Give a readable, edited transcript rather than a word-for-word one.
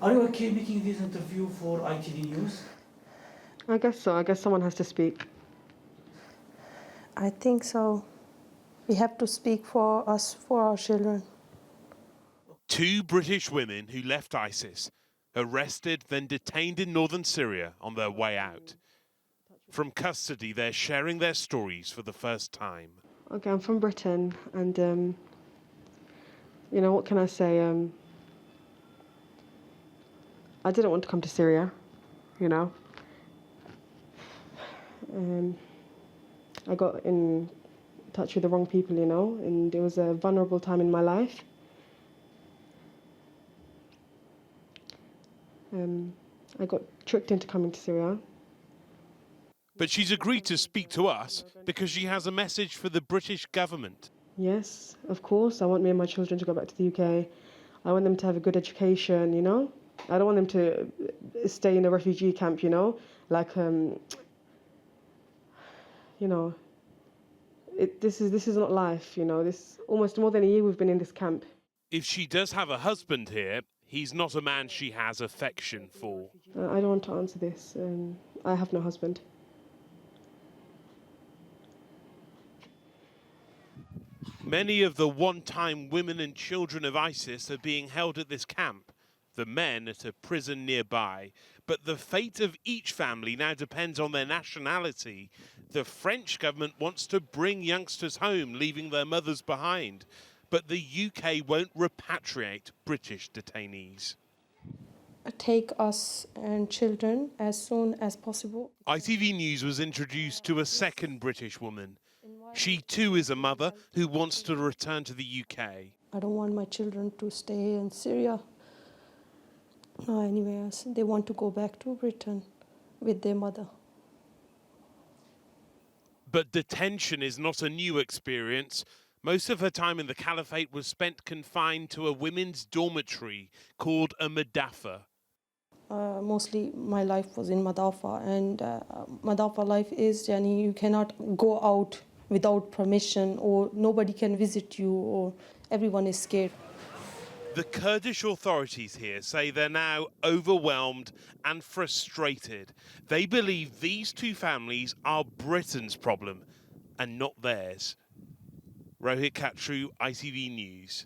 Are you okay making this interview for ITV News? I guess so. I guess someone has to speak. I think so. We have to speak for us, for our children. Two British women who left ISIS, arrested then detained in northern Syria on their way out. From custody, they're sharing their stories for the first time. Okay, I'm from Britain, and you know, what can I say? I didn't want to come to Syria, you know. I got in touch with the wrong people, you know, and it was a vulnerable time in my life. I got tricked into coming to Syria. But she's agreed to speak to us because she has a message for the British government. Yes, of course, I want me and my children to go back to the UK. I want them to have a good education, you know. I don't want them to stay in a refugee camp, you know, like, you know, this is not life, you know. This almost more than a year we've been in this camp. If she does have a husband here, he's not a man she has affection for. I don't want to answer this. I have no husband. Many of the one-time women and children of ISIS are being held at this camp, the men at a prison nearby. But the fate of each family now depends on their nationality. The French government wants to bring youngsters home, leaving their mothers behind. But the UK won't repatriate British detainees. Take us and children as soon as possible. ITV News was introduced to a second British woman. She too is a mother who wants to return to the UK. I don't want my children to stay in Syria or anywhere else. They want to go back to Britain with their mother. But detention is not a new experience. Most of her time in the Caliphate was spent confined to a women's dormitory called a Madafa. Mostly my life was in Madafa, and Madafa life is, yani, you cannot go out without permission, or nobody can visit you, or everyone is scared. The Kurdish authorities here say they're now overwhelmed and frustrated. They believe these two families are Britain's problem and not theirs. Rohit Khatru, ITV News.